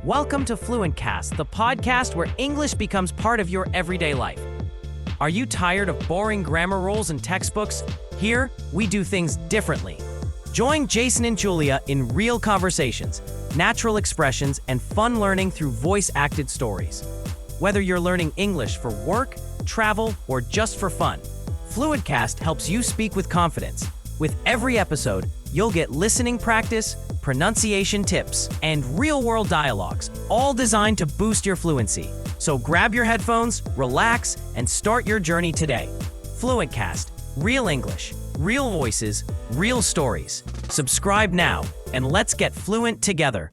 Welcome to FluentCast, the podcast where English becomes part of your everyday life. Are you tired of boring grammar rules and textbooks? Here, we do things differently. Join Jason and Julia in real conversations, natural expressions, and fun learning through voice-acted stories. Whether you're learning English for work, travel, or just for fun, FluentCast helps you speak with confidence. With every episode, you'll get listening practice, pronunciation tips, and real-world dialogues, all designed to boost your fluency. So grab your headphones, relax, and start your journey today. FluentCast, real English, real voices, real stories. Subscribe now, and let's get fluent together.